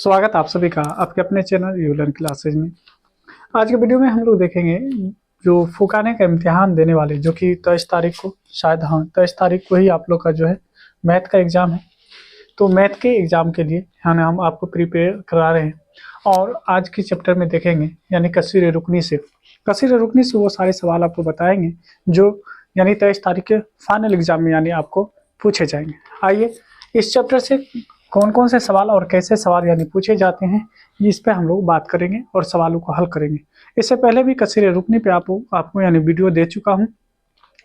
स्वागत आप सभी का आपके अपने चैनल यूलर्न क्लासेज में। आज के वीडियो में हम लोग देखेंगे जो फुकाने का इम्तिहान देने वाले जो कि 23 तारीख को शायद 23 तारीख को ही आप लोग का जो है मैथ का एग्ज़ाम है। तो मैथ के एग्ज़ाम के लिए हम आपको प्रिपेयर करा रहे हैं और आज के चैप्टर में देखेंगे यानी कसीर रुकनी से वो सारे सवाल आपको बताएंगे जो यानी 23 तारीख के फाइनल एग्ज़ाम में यानी आपको पूछे जाएंगे। आइए इस चैप्टर से कौन कौन से सवाल और कैसे सवाल यानी पूछे जाते हैं इस पे हम लोग बात करेंगे और सवालों को हल करेंगे। इससे पहले भी कसीर रुकनी पे आपको यानी वीडियो दे चुका हूं।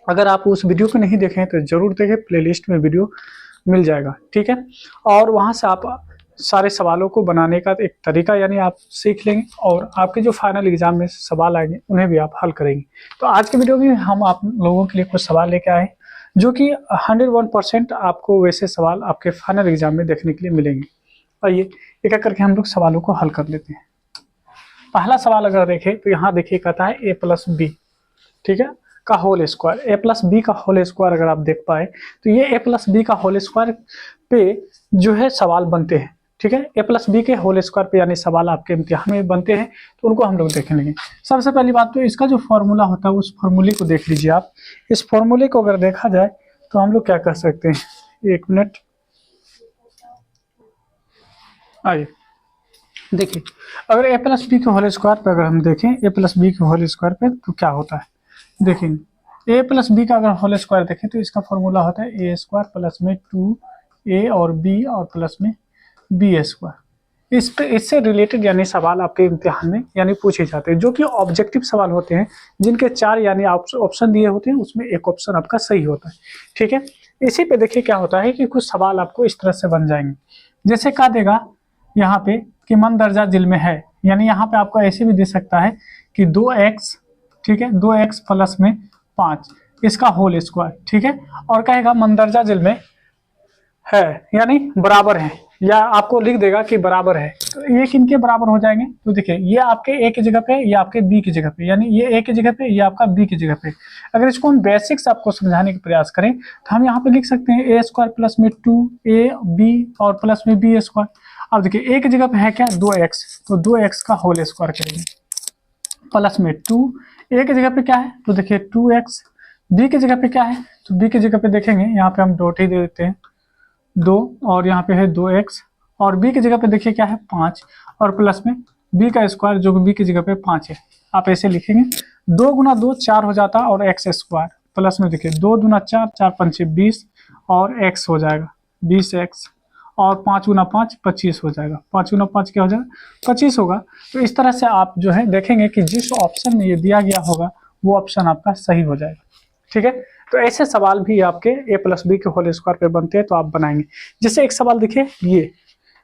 अगर आप उस वीडियो को नहीं देखें तो जरूर देखें, प्लेलिस्ट में वीडियो मिल जाएगा, ठीक है। और वहां से आप सारे सवालों को बनाने का एक तरीका यानी आप सीख लेंगे और आपके जो फाइनल एग्जाम में सवाल आएंगे उन्हें भी आप हल करेंगे। तो आज के वीडियो में हम आप लोगों के लिए कुछ सवाल लेके आए जो कि 101% आपको वैसे सवाल आपके फाइनल एग्जाम में देखने के लिए मिलेंगे। आइए एक एक करके हम लोग सवालों को हल कर लेते हैं। पहला सवाल अगर देखें तो यहाँ देखिए कहता है a प्लस बी, ठीक है, का होल स्क्वायर। ए प्लस बी का होल स्क्वायर अगर आप देख पाए तो ये ए प्लस बी का होल स्क्वायर पे जो है सवाल बनते हैं, ठीक है। ए प्लस बी के होल स्क्वायर पे यानी सवाल आपके इम्तिहान में बनते हैं तो उनको हम लोग देख लेंगे। सबसे पहली बात तो इसका जो फॉर्मूला होता है उस फॉर्मूले को देख लीजिए आप। इस फॉर्मूले को अगर देखा जाए तो हम लोग क्या कर सकते हैं, एक मिनट, आइए देखिए। अगर ए प्लस बी के होल स्क्वायर पे अगर हम देखें ए प्लस बी के होल स्क्वायर पे तो क्या होता है, देखेंगे ए प्लस बी का अगर होल स्क्वायर देखें तो इसका फॉर्मूला होता है ए स्क्वायर प्लस में 2a और b और प्लस में बी स्क्वायर। इससे रिलेटेड यानी सवाल आपके इम्तिहान में यानी पूछे जाते हैं जो कि ऑब्जेक्टिव सवाल होते हैं जिनके 4 यानी ऑप्शन दिए होते हैं, उसमें एक ऑप्शन आपका सही होता है, ठीक है। इसी पे देखिए क्या होता है कि कुछ सवाल आपको इस तरह से बन जाएंगे। जैसे कहा देगा यहाँ पे कि मन दर्जा दिल में है, यानी यहाँ पे आपको ऐसे भी दे सकता है कि 2x, ठीक है, 2x प्लस में 5 इसका होल स्क्वायर, ठीक है। और कहेगा मंदरजा दिल में है यानी बराबर है, या आपको लिख देगा कि बराबर है। तो ये किनके बराबर हो जाएंगे, तो देखिए ये आपके ए की जगह पे, ये आपके बी की जगह पे, यानी ये ए की जगह पे, ये आपका बी की जगह पे। अगर इसको हम बेसिक्स आपको समझाने का प्रयास करें तो हम यहाँ पे लिख सकते हैं ए स्क्वायर प्लस में 2ab और प्लस में बी स्क्वायर। अब देखिए ए की जगह पे है क्या 2x, तो 2x का होल स्क्वायर करेंगे प्लस में 2, ए की जगह पे क्या है तो देखिए 2x, बी की जगह पे क्या है तो बी की जगह पे देखेंगे यहाँ पे हम डॉट ही दे देते हैं 2 और यहाँ पे है 2x और बी की जगह पे देखिए क्या है 5 और प्लस में बी का स्क्वायर जो कि बी की जगह पे 5 है। आप ऐसे लिखेंगे 2 गुना 2 4 हो जाता और एक्स स्क्वायर प्लस में देखिए 2 दूना 4, 4 पंचे 20 और एक्स हो जाएगा 20x और 5 गुना 5 25 हो जाएगा, 5 गुना 5 क्या हो जाएगा 25 होगा। तो इस तरह से आप जो है देखेंगे कि जिस ऑप्शन में ये दिया गया होगा वो ऑप्शन आपका सही हो जाएगा, ठीक है। तो ऐसे सवाल भी आपके ए प्लस बी के होल स्क्वायर पे बनते हैं तो आप बनाएंगे। जैसे एक सवाल देखिए, ये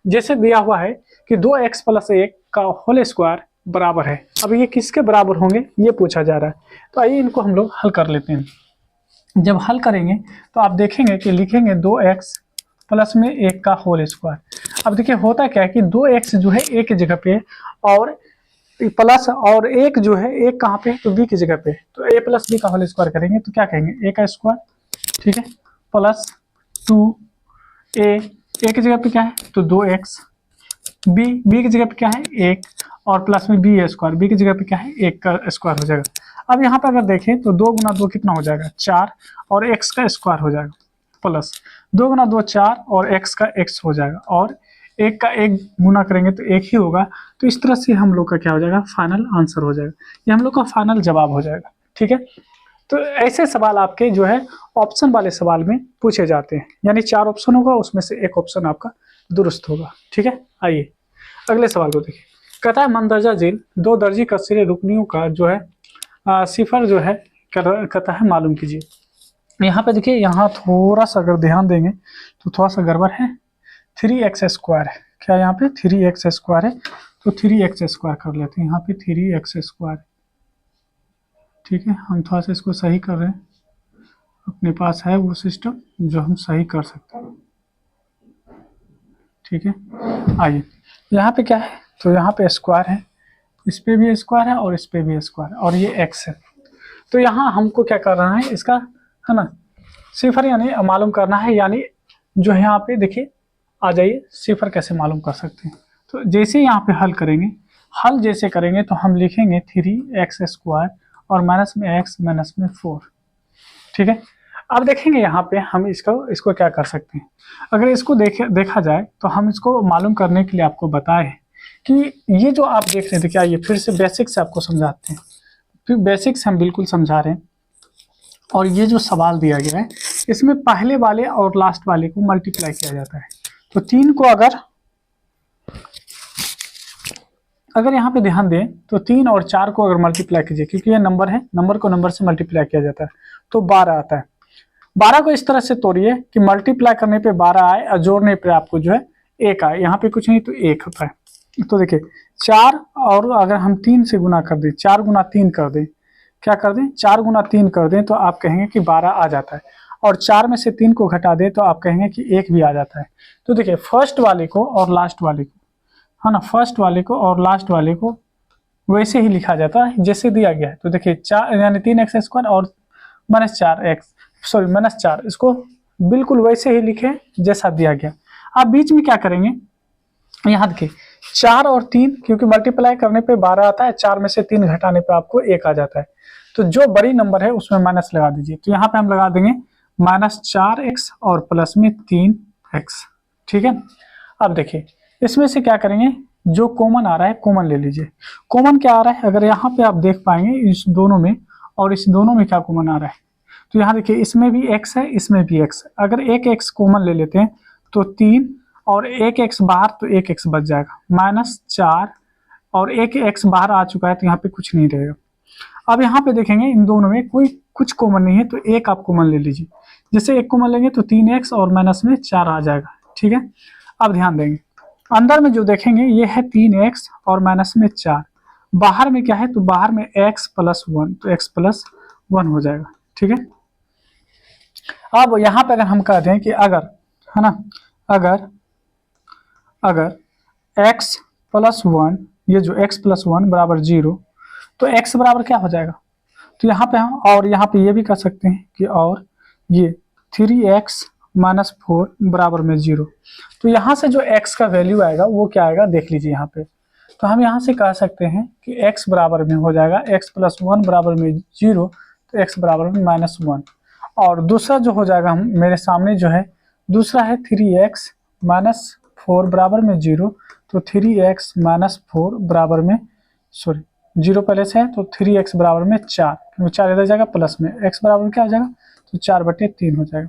जैसे दिया हुआ है कि 2x प्लस 1 का होल स्क्वायर बराबर है, अब ये किसके बराबर होंगे ये पूछा जा रहा है। तो आइए इनको हम लोग हल कर लेते हैं। जब हल करेंगे तो आप देखेंगे कि लिखेंगे 2x प्लस में 1 का होल स्क्वायर। अब देखिए होता क्या है कि 2x जो है ए की जगह पे और प्लस और 1 जो है 1 कहाँ पे तो बी की जगह पे, तो ए प्लस बी का होल स्क्वायर करेंगे तो क्या कहेंगे ए का स्क्वायर, ठीक है, प्लस 2a, ए की जगह पे क्या है तो 2x, बी की जगह पे क्या है 1 और प्लस में बी स्क्वायर, बी की जगह पे क्या है 1 का स्क्वायर हो जाएगा। अब यहाँ पे अगर देखें तो 2 गुना 2 कितना हो जाएगा 4 और x का स्क्वायर हो जाएगा प्लस 2 गुना 2 4 और x का x हो जाएगा और 1 का 1 गुना करेंगे तो 1 ही होगा। तो इस तरह से हम लोग का क्या हो जाएगा फाइनल आंसर हो जाएगा, ये हम लोग का फाइनल जवाब हो जाएगा, ठीक है। तो ऐसे सवाल आपके जो है ऑप्शन वाले सवाल में पूछे जाते हैं, यानी 4 ऑप्शन होगा उसमें से एक ऑप्शन आपका दुरुस्त होगा, ठीक है। आइए अगले सवाल को देखिए। कहता है मंदरजा झील 2 दर्जी कसीरे रुकनियों का जो है सिफर जो है कहता है मालूम कीजिए। यहाँ पे देखिए, यहाँ थोड़ा सा अगर ध्यान देंगे तो थोड़ा सा गड़बड़ है, 3x स्क्वायर है क्या, यहाँ पे 3x स्क्वायर है तो 3x स्क्वायर कर लेते हैं, यहाँ पे 3x स्क्वायर, ठीक है। हम थोड़ा सा इसको सही कर रहे हैं, अपने पास है वो सिस्टम जो हम सही कर सकते हैं, ठीक है। आइए यहाँ पे क्या है तो यहाँ पे स्क्वायर है, इस पे भी स्क्वायर है और इस पे भी स्क्वायर है और ये x है। तो यहाँ हमको क्या करना है इसका, है ना, सिफर यानी मालूम करना है, यानी जो है यहाँ पे देखिए आ जाइए सिफर कैसे मालूम कर सकते हैं। तो जैसे यहाँ पे हल करेंगे, हल जैसे करेंगे तो हम लिखेंगे 3x² और माइनस में x माइनस में 4। ठीक है, अब देखेंगे यहाँ पे हम इसको क्या कर सकते हैं। अगर इसको देखा जाए तो हम इसको मालूम करने के लिए आपको बताए कि ये जो आप देख रहे थे, क्या ये फिर से बेसिक से आपको समझाते हैं, फिर बेसिक से हम बिल्कुल समझा रहे हैं। और ये जो सवाल दिया गया है इसमें पहले वाले और लास्ट वाले को मल्टीप्लाई किया जाता है। तो 3 को अगर यहाँ पे ध्यान दें तो 3 और 4 को अगर मल्टीप्लाई कीजिए, क्योंकि ये नंबर है, नंबर को नंबर से मल्टीप्लाई किया जाता है, तो 12 आता है। 12 को इस तरह से तोड़िए कि मल्टीप्लाई करने पे 12 आए और जोड़ने पे आपको जो है 1 आए। यहाँ पे कुछ नहीं तो 1 होता है। तो देखिए 4 और अगर हम 3 से गुना कर दें, 4 गुना 3 कर दें, क्या कर दें 4 गुना 3 कर दें तो आप कहेंगे कि 12 आ जाता है। और 4 में से 3 को घटा दें तो आप कहेंगे कि 1 भी आ जाता है। तो देखिए फर्स्ट वाले को और लास्ट वाले को, है ना, फर्स्ट वाले को और लास्ट वाले को वैसे ही लिखा जाता है जैसे दिया गया है। तो देखिए 4 यानी 3x² और -4, इसको बिल्कुल वैसे ही लिखे जैसा दिया गया। अब बीच में क्या करेंगे, यहाँ देखिए 4 और 3, क्योंकि मल्टीप्लाई करने पे 12 आता है, 4 में से 3 घटाने पे आपको 1 आ जाता है। तो जो बड़ी नंबर है उसमें माइनस लगा दीजिए। तो यहाँ पे हम लगा देंगे -4x और प्लस में 3x। ठीक है, अब देखिए इसमें से क्या करेंगे, जो कॉमन आ रहा है कॉमन ले लीजिए। कॉमन क्या आ रहा है, अगर यहाँ पे आप देख पाएंगे इस दोनों में और इस दोनों में क्या कॉमन आ रहा है, तो यहाँ देखिए इसमें भी x है, इसमें भी x है। अगर एक x कॉमन ले लेते हैं तो 3 और एक x बाहर, तो एक x बच जाएगा, -4 और एक x बाहर आ चुका है तो यहाँ पे कुछ नहीं रहेगा। अब यहाँ पे देखेंगे इन दोनों में कोई कुछ कॉमन नहीं है, तो एक आप कॉमन ले लीजिए। जैसे एक कॉमन लेंगे तो 3x और माइनस में 4 आ जाएगा। ठीक है, अब ध्यान देंगे अंदर में जो देखेंगे ये है 3x और माइनस में 4, बाहर में क्या है, तो बाहर में x + 1, तो x + 1 हो जाएगा। ठीक है, अब यहाँ पे अगर हम कहते हैं कि अगर, है ना, अगर x + 1, ये जो x + 1 बराबर 0, तो x बराबर क्या हो जाएगा, तो यहाँ पे हम और यहाँ पे ये भी कर सकते हैं कि और ये 3x - 4 बराबर में 0। तो यहाँ से जो x का वैल्यू आएगा वो क्या आएगा देख लीजिए यहाँ पे। तो हम यहाँ से कह सकते हैं कि x बराबर में हो जाएगा x + 1 बराबर में 0, तो x बराबर में -1। और दूसरा जो हो जाएगा, हम मेरे सामने जो है दूसरा है 3x - 4 बराबर में 0, तो 3x - 4 बराबर में 0 पहले से है, तो 3x बराबर में 4, क्योंकि 4 इधर जाएगा प्लस में x बराबर क्या हो जाएगा, तो 4/3 हो जाएगा।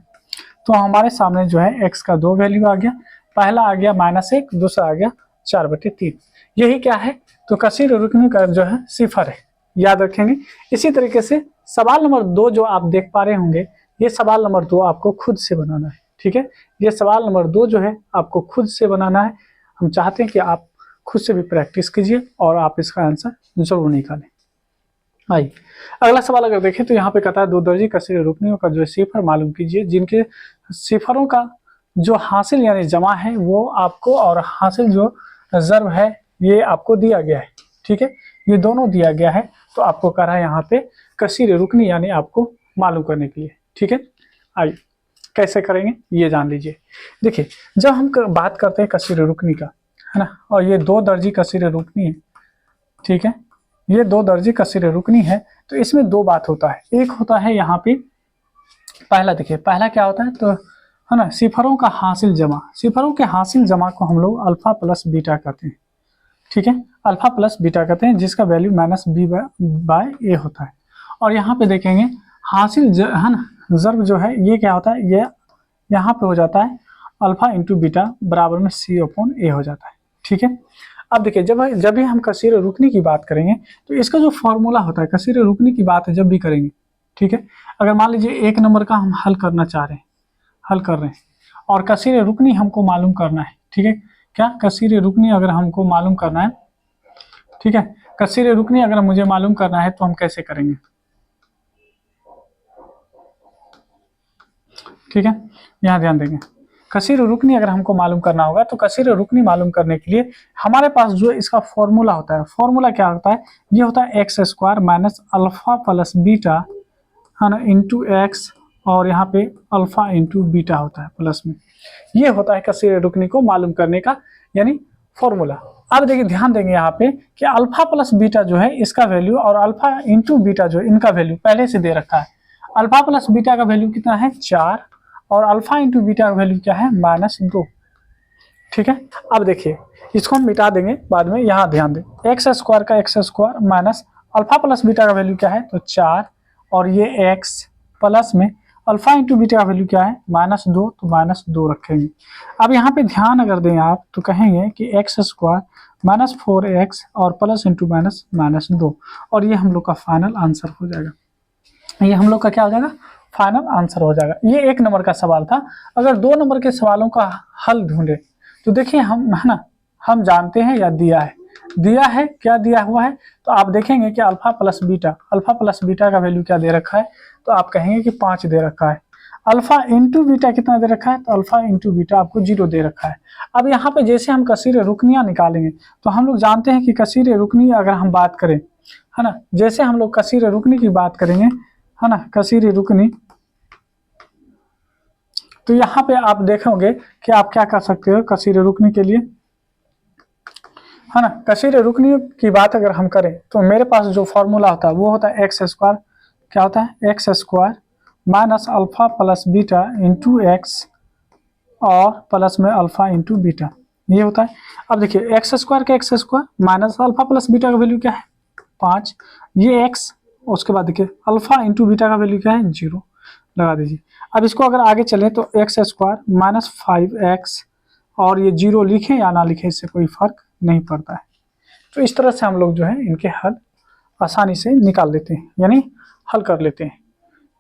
तो हमारे सामने जो है x का 2 वैल्यू आ गया, पहला आ गया -1, दूसरा आ गया 4/3। यही क्या है, तो कसीर रुकनी का जो है सिफर है, याद रखेंगे। इसी तरीके से सवाल नंबर 2 जो आप देख पा रहे होंगे, ये सवाल नंबर 2 आपको खुद से बनाना है। ठीक है, ये सवाल नंबर 2 जो है आपको खुद से बनाना है। हम चाहते हैं कि आप खुद से भी प्रैक्टिस कीजिए और आप इसका आंसर जरूर निकालें। आइए अगला सवाल अगर देखें तो यहाँ पे कहता है 2 दर्जी कसीर रुकनियों का जो सिफर मालूम कीजिए, जिनके सिफरों का जो हासिल यानी जमा है वो आपको, और हासिल जो ज़र्ब है ये आपको दिया गया है। ठीक है, ये दोनों दिया गया है, तो आपको कह रहा है यहाँ पे कसीर रुकनी यानी आपको मालूम करने के लिए। ठीक है, आइए कैसे करेंगे ये जान लीजिए। देखिए जब हम बात करते हैं कसीर रुकनी का, है ना, और ये 2 दर्जी कसीर रुकनी है। ठीक है, ये 2 दर्जी कसीर रुकनी है, तो इसमें 2 बात होता है। एक होता है यहाँ पे पहला, देखिए पहला क्या होता है, तो है ना, सिफरों का हासिल जमा। सिफरों के हासिल जमा को हम लोग अल्फा प्लस बीटा कहते हैं। ठीक है, अल्फा प्लस बीटा कहते हैं, जिसका वैल्यू -b/a होता है। और यहाँ पे देखेंगे हासिल है ना, ज़र्ब जो है ये क्या होता है, ये यहाँ पे हो जाता है अल्फा इंटू बीटा बराबर में c/a हो जाता है। ठीक है, अब देखिए जब भी हम कसीर रुकनी की बात करेंगे तो इसका जो फॉर्मूला होता है, कसीर रुकनी की बात जब भी करेंगे, ठीक है, अगर मान लीजिए 1 नंबर का हम हल करना चाह रहे हैं, हल कर रहे हैं, और कसीर रुकनी हमको मालूम करना है। ठीक है, क्या कसीर रुकनी अगर हमको मालूम करना है, ठीक है, कसीर रुकनी अगर मुझे मालूम करना है तो हम कैसे करेंगे। ठीक है, यहाँ ध्यान देंगे, कसीर रुकनी अगर हमको मालूम करना होगा तो कसीर रुकनी मालूम करने के लिए हमारे पास जो इसका फॉर्मूला होता है, फॉर्मूला क्या होता है, ये होता है x² minus alpha plus beta, है ना, इंटू एक्स, और यहाँ पे अल्फा इंटू बीटा होता है प्लस में। ये होता है कसीर रुकनी को मालूम करने का यानी फॉर्मूला। अब देखिए ध्यान देंगे यहाँ पे कि अल्फा प्लस बीटा जो है इसका वैल्यू और अल्फा इंटू बीटा जो है इनका वैल्यू पहले से दे रखा है। अल्फा प्लस बीटा का वैल्यू कितना है 4 और अल्फा इंटू बीटा का वैल्यू क्या है -2। ठीक है, अब देखिए इसको हम मिटा देंगे बाद में। यहाँ ध्यान दें एक्स स्क्वायर का x square minus alpha plus beta का वैल्यू क्या है तो 4 और ये एक्स प्लस में अल्फा इंटू बीटा का वैल्यू क्या है -2 तो -2 रखेंगे। अब यहाँ पे ध्यान अगर दें आप तो कहेंगे कि एक्स स्क्वायर -4x और प्लस इंटू -2 और ये हम लोग का फाइनल आंसर हो जाएगा। ये हम लोग का क्या हो जाएगा फाइनल आंसर हो जाएगा। ये 1 नंबर का सवाल था। अगर 2 नंबर के सवालों का हल ढूंढे तो देखिए हम है ना हम जानते हैं या दिया है क्या दिया हुआ है तो आप देखेंगे कि अल्फा प्लस बीटा का वैल्यू क्या दे रखा है तो आप कहेंगे कि 5 दे रखा है। अल्फा इंटू बीटा कितना दे रखा है तो अल्फा इंटू बीटा आपको 0 दे रखा है। अब यहाँ पे जैसे हम कसीर रुकनियाँ निकालेंगे तो हम लोग जानते हैं कि कसीर रुकनी अगर हम बात करें है ना, जैसे हम लोग कसीर रुकनी की बात करेंगे है ना, कसीर रुकनी तो यहाँ पे आप देखोगे कि आप क्या कर सकते हो कसीर रुकनी के लिए है ना। कसीर रुकनी की बात अगर हम करें तो मेरे पास जो फॉर्मूला होता है वो होता है एक्स स्क्वायर, क्या होता है x square minus alpha plus beta into x और प्लस में अल्फा इंटू बीटा ये होता है। अब देखिए एक्स स्क्वायर का x square minus alpha plus beta का वैल्यू क्या है 5, ये एक्स उसके बाद देखिए अल्फा इंटू बीटा का वैल्यू क्या है 0 लगा दीजिए। अब इसको अगर आगे चले तो एक्स स्क्वायर माइनस 5x और ये 0 लिखें या ना लिखें इससे कोई फर्क नहीं पड़ता है। तो इस तरह से हम लोग जो है इनके हल आसानी से निकाल लेते हैं यानी हल कर लेते हैं।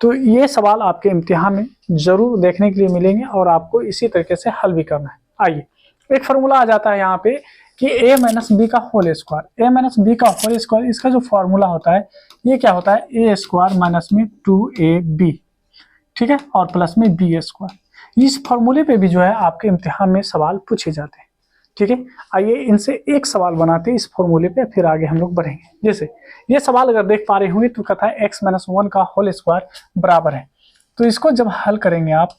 तो ये सवाल आपके इम्तिहान में जरूर देखने के लिए मिलेंगे और आपको इसी तरीके से हल भी करना है। आइए एक फार्मूला आ जाता है यहाँ पे कि a माइनस बी का होल स्क्वायर, इसका जो फार्मूला होता है ये क्या होता है a स्क्वायर माइनस में 2ab, ठीक है, और प्लस में b स्क्वायर। इस फार्मूले पे भी जो है आपके इम्तिहान में सवाल पूछे जाते हैं। ठीक है, आइए इनसे एक सवाल बनाते हैं इस फॉर्मूले पे फिर आगे हम लोग बढ़ेंगे। जैसे ये सवाल अगर देख पा रहे होंगे तो कहता है x-1 का होल स्क्वायर बराबर है, तो इसको जब हल करेंगे आप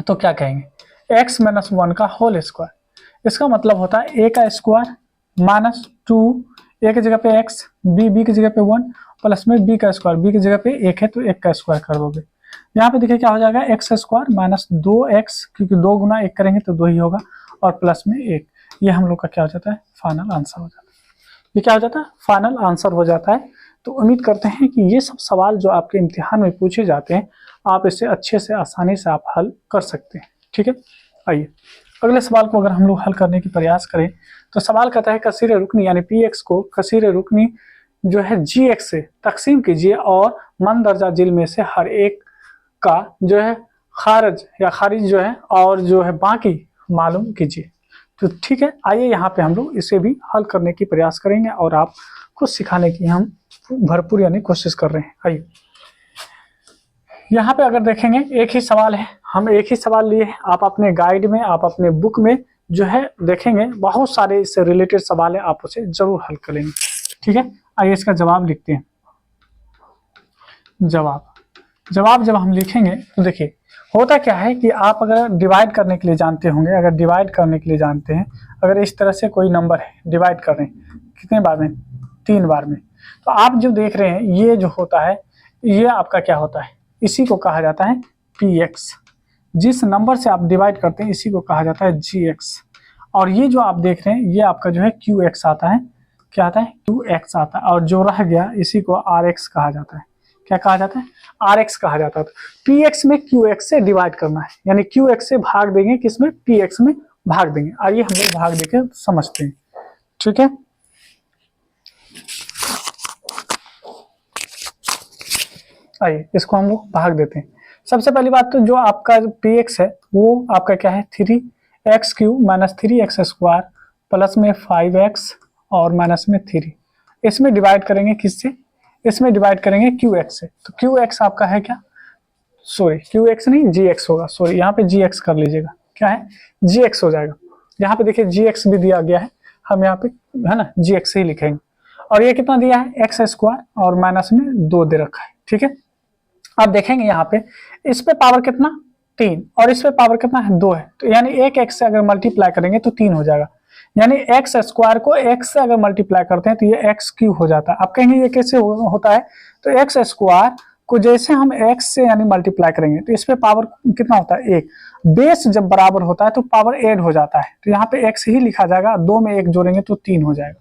तो क्या कहेंगे x-1 का होल स्क्वायर, इसका मतलब होता है a का स्क्वायर माइनस 2, a की जगह पे x, b की जगह पे 1 प्लस में b का स्क्वायर, b की जगह पे 1 है तो 1 का स्क्वायर कर दोगे। यहाँ पे देखिए क्या हो जाएगा एक्स स्क्वायर माइनस 2x, क्योंकि 2 गुना 1 करेंगे तो 2 ही होगा और प्लस में 1, ये हम लोग का क्या हो जाता है फाइनल आंसर हो जाता है। ये क्या हो जाता है फाइनल आंसर हो जाता है। तो उम्मीद करते हैं कि ये सब सवाल जो आपके इम्तिहान में पूछे जाते हैं आप इसे अच्छे से आसानी से आप हल कर सकते हैं। ठीक है, आइए अगले सवाल को अगर हम लोग हल करने की प्रयास करें तो सवाल कहता है कसीर रुकनी यानी px को कसीर रुकनी जो है gx से तकसीम कीजिए और मन दर्जा जिल में से हर एक का जो है खारिज जो है और जो है बाकी मालूम कीजिए। तो ठीक है, आइए यहाँ पे हम लोग इसे भी हल करने की प्रयास करेंगे और आपको सिखाने की हम भरपूर यानी कोशिश कर रहे हैं। आइए यहाँ पे अगर देखेंगे एक ही सवाल है, हम एक ही सवाल लिए हैं। आप अपने गाइड में आप अपने बुक में जो है देखेंगे बहुत सारे इससे रिलेटेड सवाल है, आप उसे जरूर हल करेंगे। ठीक है, आइए इसका जवाब लिखते हैं। जवाब जब हम लिखेंगे तो देखिए होता क्या है कि आप अगर डिवाइड करने के लिए जानते होंगे, अगर डिवाइड करने के लिए जानते हैं, अगर इस तरह से कोई नंबर है डिवाइड कर रहे हैं कितने बार में 3 बार में, तो आप जो देख रहे हैं ये जो होता है ये आपका क्या होता है इसी को कहा जाता है px। जिस नंबर से आप डिवाइड करते हैं इसी को कहा जाता है gx। और ये जो आप देख रहे हैं ये आपका जो है qx आता है, क्या आता है qx आता है, और जो रह गया इसी को rx कहा जाता है। क्या कहा जाता है rx कहा जाता है। तो px में qx से डिवाइड करना है यानी qx से भाग देंगे किसमें px में भाग देंगे। आइए हम लोग भाग देके समझते हैं। ठीक है, आइए इसको हम लोग भाग देते हैं। सबसे पहली बात तो जो आपका px है वो आपका क्या है 3x³ minus 3x square plus में 5x और माइनस में 3, इसमें डिवाइड करेंगे किससे, इसमें डिवाइड करेंगे qx से। तो qx आपका है क्या, सॉरी qx नहीं gx होगा, सॉरी यहाँ पे gx कर लीजिएगा, क्या है gx हो जाएगा। यहाँ पे देखिए gx भी दिया गया है, हम यहाँ पे है ना gx ही लिखेंगे। और ये कितना दिया है x स्क्वायर और माइनस में 2 दे रखा है। ठीक है, अब देखेंगे यहाँ पे इस पे पावर कितना 3 और इस पे पावर कितना है 2 है, तो यानी एक x से अगर मल्टीप्लाई करेंगे तो 3 हो जाएगा। यानी एक्स स्क्वायर को एक्स से अगर मल्टीप्लाई करते हैं तो ये एक्स क्यूब हो जाता है। आप कहेंगे ये कैसे होता है, तो एक्स स्क्वायर को जैसे हम एक्स से यानी मल्टीप्लाई करेंगे तो इस पे पावर कितना होता है, एक। बेस जब बराबर होता है तो पावर ऐड हो जाता है, तो यहाँ पे एक्स ही लिखा जाएगा, 2 में 1 जोड़ेंगे तो 3 हो जाएगा,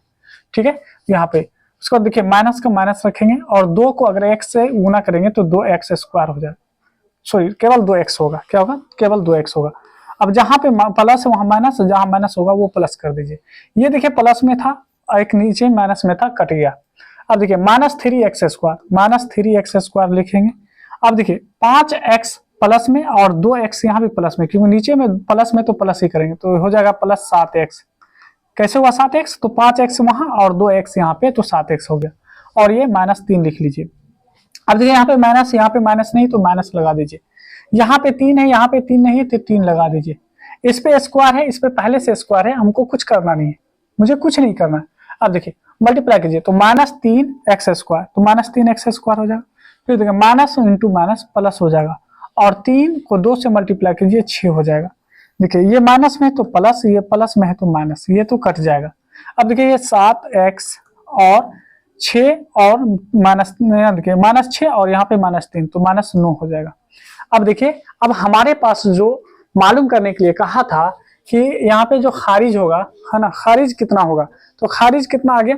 ठीक है। यहाँ पे उसको देखिए माइनस का माइनस रखेंगे और 2 को अगर एक्स से गुना करेंगे तो 2x स्क्वायर हो जाएगा, सॉरी केवल 2x होगा, क्या होगा, केवल 2x होगा। अब जहां पे प्लस है वहां माइनस, जहां माइनस होगा वो प्लस कर दीजिए। ये देखिए प्लस में था, एक नीचे माइनस में था, कट गया। अब देखिए -3x स्क्वायर, -3x स्क्वायर लिखेंगे। अब देखिए 5x प्लस में और 2x यहाँ भी प्लस में, क्योंकि नीचे में प्लस में तो प्लस ही करेंगे, तो हो जाएगा प्लस 7x। कैसे हुआ 7x, तो 5x वहां और 2x यहाँ पे, तो 7x हो गया। और ये -3 लिख लीजिए। अब देखिए यहाँ पे माइनस नहीं तो माइनस लगा दीजिए। यहाँ पे 3 है, यहाँ पे 3 नहीं है तो 3 लगा दीजिए। इस पे स्क्वायर है, इस पे पहले से स्क्वायर है, हमको कुछ करना नहीं है, मुझे कुछ नहीं करना है। अब देखिए मल्टीप्लाई कीजिए तो -3x स्क्वायर, तो -3x स्क्वायर हो जाएगा। फिर देखिए माइनस इंटू माइनस प्लस हो जाएगा, और 3 को 2 से मल्टीप्लाई कीजिए 6 हो जाएगा। देखिए ये माइनस में है तो प्लस, ये प्लस में है तो माइनस, ये तो कट जाएगा। अब देखिए ये 7x और 6 और माइनस, देखिए -6 और यहाँ पे -3 तो -9 हो जाएगा। अब देखिए अब हमारे पास जो मालूम करने के लिए कहा था कि यहाँ पे जो खारिज होगा है ना, खारिज कितना होगा, तो खारिज कितना आ गया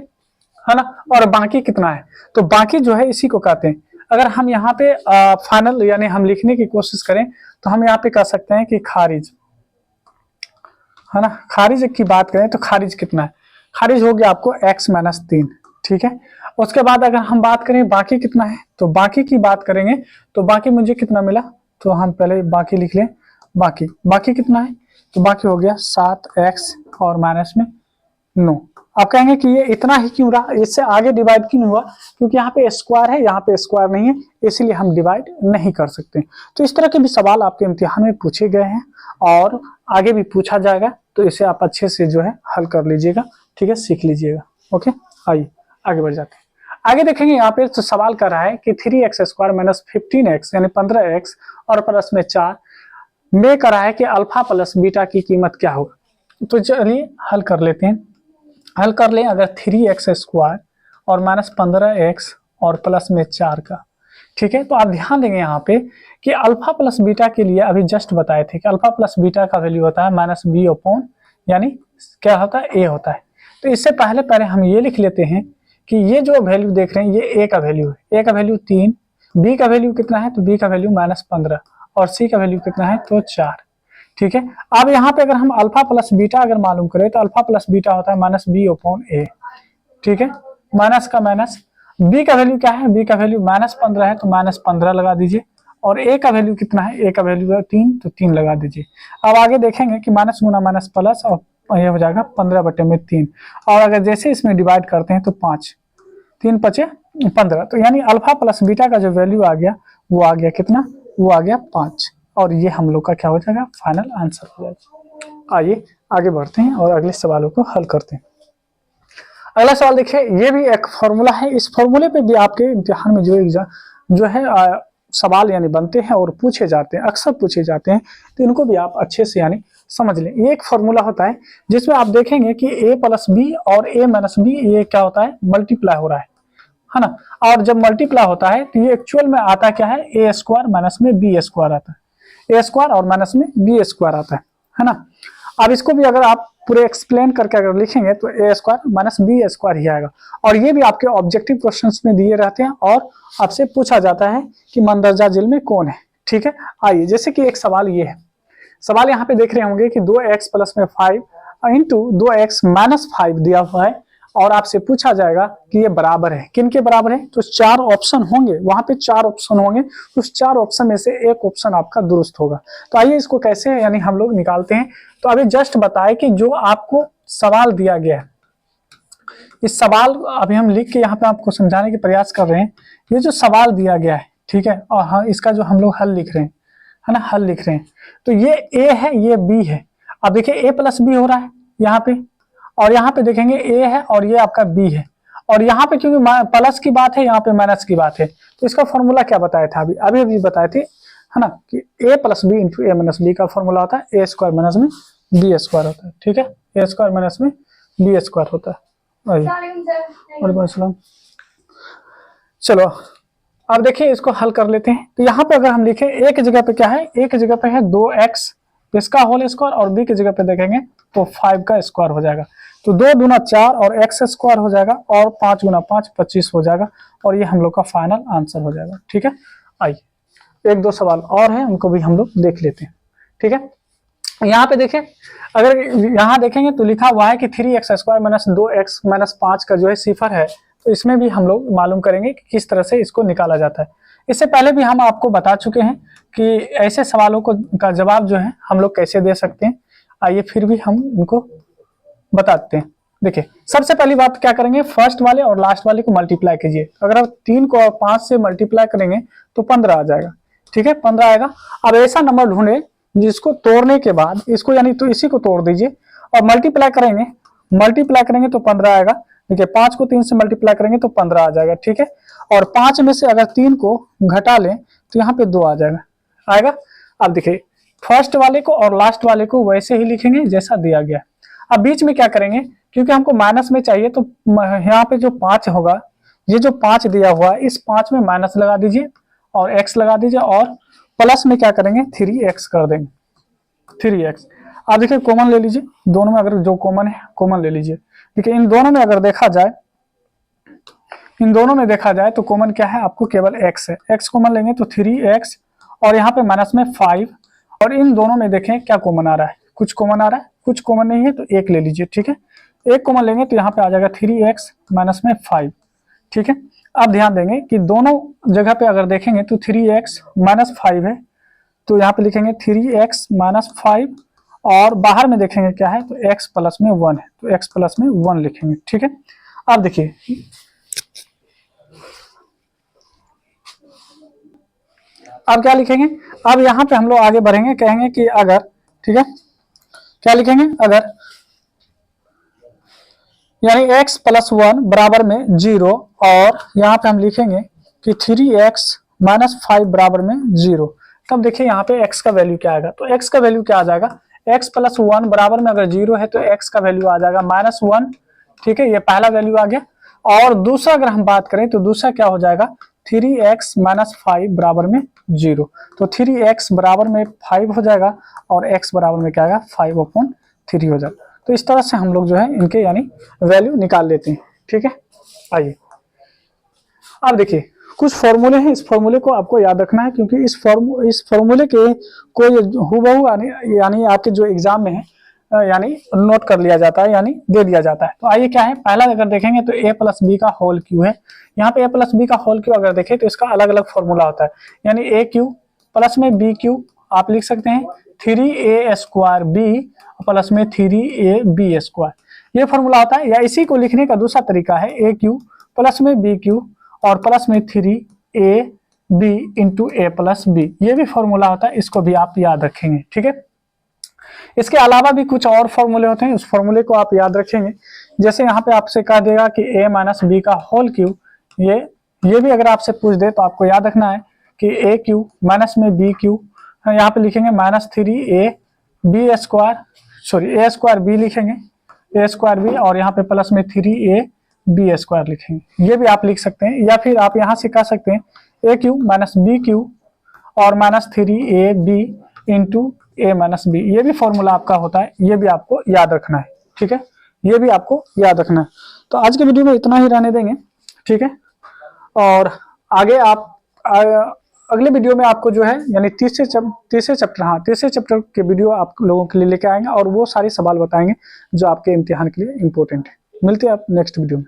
है ना, और बाकी कितना है, तो बाकी जो है इसी को कहते हैं। अगर हम यहाँ पे फाइनल यानी हम लिखने की कोशिश करें तो हम यहाँ पे कह सकते हैं कि खारिज है ना, खारिज की बात करें तो खारिज कितना है, खारिज हो गया आपको x-3, ठीक है। उसके बाद अगर हम बात करें बाकी कितना है, तो बाकी की बात करेंगे तो बाकी मुझे कितना मिला, तो हम पहले बाकी लिख लें। बाकी कितना है, तो बाकी हो गया 7x और माइनस में 9। आप कहेंगे कि ये इतना ही क्यों रहा, इससे आगे डिवाइड क्यों हुआ, क्योंकि यहाँ पे स्क्वायर है, यहाँ पे स्क्वायर नहीं है, इसीलिए हम डिवाइड नहीं कर सकते। तो इस तरह के भी सवाल आपके इम्तिहान में पूछे गए हैं और आगे भी पूछा जाएगा, तो इसे आप अच्छे से जो है हल कर लीजिएगा, ठीक है, सीख लीजिएगा। ओके, आइए आगे बढ़ जाते हैं। आगे देखेंगे यहाँ पे तो सवाल कर रहा है कि 3x स्क्वायर माइनस 15x यानी 15x और प्लस में 4 में कर रहा है कि अल्फा प्लस बीटा की कीमत क्या होगा। तो चलिए हल कर लेते हैं। हल कर लें अगर 3x स्क्वायर और -15x और प्लस में 4 का, ठीक है। तो आप ध्यान देंगे यहाँ पे कि अल्फा प्लस बीटा के लिए अभी जस्ट बताए थे कि अल्फा प्लस बीटा का वैल्यू होता है -b/, यानी क्या होता है, a होता है। तो इससे पहले हम ये लिख लेते हैं कि ये जो वैल्यू देख रहे हैं ये a का वैल्यू है, a का वैल्यू 3, b का वैल्यू कितना है, तो b का वैल्यू -15 और c का वैल्यू कितना है, तो 4, ठीक है। अब यहाँ पे अगर हम अल्फा प्लस बीटा अगर मालूम करें तो अल्फा प्लस बीटा होता है -b/a, ठीक है। माइनस का माइनस, b का वैल्यू क्या है, b का वैल्यू -15 है तो -15 लगा दीजिए, और a का वैल्यू कितना है, a का वैल्यू है 3 तो 3 लगा दीजिए। अब आगे देखेंगे कि माइनस गुना माइनस प्लस, और ये हो जाएगा 15/3, और अगर जैसे इसमें डिवाइड करते हैं तो 5, 3 5 15, तो यानी अल्फा प्लस बीटा का जो वैल्यू आ गया वो आ गया कितना, वो आ गया 5, और ये हम लोग का क्या हो जाएगा, फाइनल आंसर हो जाएगा। आइए आगे बढ़ते हैं और अगले सवालों को हल करते हैं। अगला सवाल देखिए, ये भी एक फॉर्मूला है, इस फॉर्मूले पे भी आपके इम्तिहान में जो है सवाल यानी बनते हैं और पूछे जाते हैं, अक्सर पूछे जाते हैं, तो इनको भी आप अच्छे से यानी समझ लें। ये एक फॉर्मूला होता है जिसमें आप देखेंगे कि a प्लस बी और a माइनस बी ये क्या होता है, मल्टीप्लाई हो रहा है ना। और जब मल्टीप्लाई होता है तो ये एक्चुअल में आता क्या है, a स्क्वायर माइनस में b स्क्वायर आता है, a स्क्वायर और माइनस में b स्क्वायर आता है ना। अब इसको भी अगर आप पूरे एक्सप्लेन करके अगर लिखेंगे तो a square minus b square ही आएगा, और ये भी आपके ऑब्जेक्टिव क्वेश्चंस में दिए रहते हैं और आपसे पूछा जाता है कि मंदरजा झील में कौन है, ठीक है। आइए जैसे कि एक सवाल ये है, सवाल यहाँ पे देख रहे होंगे कि 2x प्लस में 5 इंटू 2x माइनस 5 दिया हुआ है, और आपसे पूछा जाएगा कि ये बराबर है, किन के बराबर है, तो 4 ऑप्शन होंगे, वहां पे 4 ऑप्शन होंगे, उस 4 ऑप्शन में से एक ऑप्शन आपका दुरुस्त होगा। तो आइए इसको कैसे यानी हम लोग निकालते हैं। तो अभी जस्ट बताए कि जो आपको सवाल दिया गया है, इस सवाल अभी हम लिख के यहाँ पे आपको समझाने के प्रयास कर रहे हैं। ये जो सवाल दिया गया है, ठीक है, और हाँ इसका जो हम लोग हल लिख रहे हैं, है ना, हल लिख रहे हैं, तो ये a है, ये b है। अब देखिए a प्लस बी हो रहा है यहाँ पे, और यहाँ पे देखेंगे a है और ये आपका b है, और यहाँ पे क्योंकि प्लस की बात है, यहाँ पे माइनस की बात है, तो इसका फॉर्मूला क्या बताया था, अभी बताए थे, है ना, कि a plus B into a minus B का फॉर्मूला होता है a स्क्वायर माइनस में बी स्क्वायर होता है, ठीक है। ए स्क्वायर माइनस में बी स्क्वायर होता है। वालेकुम अस्सलाम। चलो अब देखिए इसको हल कर लेते हैं। तो यहाँ पे अगर हम लिखें एक जगह पे क्या है, एक जगह पे है 2x इसका होल स्क्वायर और b की जगह पे देखेंगे तो 5 का स्क्वायर हो जाएगा। तो 2 दूना 4 और x स्क्वायर हो जाएगा और 5 गुना 5 25 हो जाएगा और ये हम लोग का फाइनल आंसर हो जाएगा, ठीक है। आइए एक दो सवाल और है, उनको भी हम लोग देख लेते हैं, ठीक है। यहाँ पे देखें, अगर यहाँ देखेंगे तो लिखा हुआ है कि 3x square minus 2x minus 5 का जो है सिफर है। तो इसमें भी हम लोग मालूम करेंगे कि किस तरह से इसको निकाला जाता है। इससे पहले भी हम आपको बता चुके हैं कि ऐसे सवालों का जवाब जो है हम लोग कैसे दे सकते हैं। आइए फिर भी हम इनको बताते हैं। देखिए सबसे पहली बात क्या करेंगे, फर्स्ट वाले और लास्ट वाले को मल्टीप्लाई कीजिए। अगर आप 3 को 5 से मल्टीप्लाई करेंगे तो 15 आ जाएगा, ठीक है, 15 आएगा। अब ऐसा नंबर ढूंढे जिसको तोड़ने के बाद इसको यानी तो इसी को तोड़ दीजिए और मल्टीप्लाई करेंगे तो 15 आएगा। देखिए 5 को 3 से मल्टीप्लाई करेंगे तो 15 आ जाएगा, ठीक है। और 5 में से अगर 3 को घटा लें तो यहाँ पे 2 आ आएगा। अब देखिए फर्स्ट वाले को और लास्ट वाले को वैसे ही लिखेंगे जैसा दिया गया। अब बीच में क्या करेंगे, क्योंकि हमको माइनस में चाहिए तो यहाँ पे जो 5 होगा, ये जो 5 दिया हुआ है इस 5 में माइनस लगा दीजिए और x लगा दीजिए और प्लस में क्या करेंगे 3x कर देंगे, 3x। अब देखिए कॉमन ले लीजिए, दोनों में अगर जो कॉमन है कॉमन ले लीजिए। देखिए इन दोनों में अगर देखा जाए तो कॉमन क्या है, आपको केवल x है। x कॉमन लेंगे तो 3x और यहाँ पे माइनस में 5 और इन दोनों में देखें क्या कॉमन आ रहा है, कुछ कॉमन आ रहा है, कुछ कॉमन नहीं है तो 1 ले लीजिए, ठीक है। 1 कॉमन लेंगे तो यहाँ पे आ जाएगा 3x माइनस में 5, ठीक है। अब ध्यान देंगे कि दोनों जगह पे अगर देखेंगे तो 3x माइनस 5 है तो यहाँ पे लिखेंगे 3x माइनस 5 और बाहर में देखेंगे क्या है तो x प्लस में 1 है तो x प्लस में 1 लिखेंगे, ठीक है। अब देखिए अब क्या लिखेंगे, अब यहाँ पे हम लोग आगे बढ़ेंगे, कहेंगे कि अगर, ठीक है, क्या लिखेंगे, अगर यानी x प्लस 1 बराबर में 0 और यहाँ पे हम लिखेंगे कि 3x माइनस 5 बराबर में 0। तब देखिए यहाँ पे x का वैल्यू क्या आएगा, तो x का वैल्यू क्या आ जाएगा, x प्लस 1 बराबर में अगर 0 है तो x का वैल्यू आ जाएगा -1, ठीक है। ये पहला वैल्यू आ गया। और दूसरा अगर हम बात करें तो दूसरा क्या हो जाएगा 3x माइनस 5 बराबर में 0, तो 3x बराबर में 5 हो जाएगा और x बराबर में क्या आएगा 5/3 हो जाएगा। तो इस तरह से हम लोग जो है इनके यानी वैल्यू निकाल लेते हैं, ठीक है। आइए अब देखिए कुछ फॉर्मूले हैं, इस फॉर्मूले को आपको याद रखना है क्योंकि इस फॉर्मूले के कोई हूबहू यानी आपके जो एग्जाम में है यानी नोट कर लिया जाता है यानी दे दिया जाता है। तो आइए क्या है, पहला अगर देखेंगे तो a प्लस बी का होल क्यू है। यहाँ पे a प्लस बी का होल क्यू अगर देखें तो इसका अलग अलग फॉर्मूला होता है, यानी a क्यू प्लस में b क्यू आप लिख सकते हैं 3a स्क्वायर b प्लस में 3ab स्क्वायर, ये फॉर्मूला होता है। या इसी को लिखने का दूसरा तरीका है a क्यू प्लस में b क्यू और प्लस में 3ab into a plus B, ये भी फॉर्मूला होता है, इसको भी आप याद रखेंगे, ठीक है। इसके अलावा भी कुछ और फॉर्मूले होते हैं, उस फॉर्मूले को आप याद रखेंगे। जैसे यहाँ पे आपसे कह देगा कि a माइनस बी का होल क्यू, ये भी अगर आपसे पूछ दे तो आपको याद रखना है कि a क्यू माइनस में b क्यू, यहाँ पे लिखेंगे -3a स्क्वायर b लिखेंगे, a स्क्वायर b और यहाँ पे प्लस में 3ab स्क्वायर लिखेंगे, ये भी आप लिख सकते हैं। या फिर आप यहाँ से कह सकते हैं a cube minus B cube और -3ab into a minus B, ये भी फॉर्मूला आपका होता है, ये भी आपको याद रखना है, ठीक है, ये भी आपको याद रखना है। तो आज के वीडियो में इतना ही रहने देंगे, ठीक है। और आगे आप अगले वीडियो में आपको जो है यानी तीसरे चैप्टर के वीडियो आप लोगों के लिए लेके आएंगे और वो सारे सवाल बताएंगे जो आपके इम्तिहान के लिए इम्पोर्टेंट है। मिलते हैं आप नेक्स्ट वीडियो में।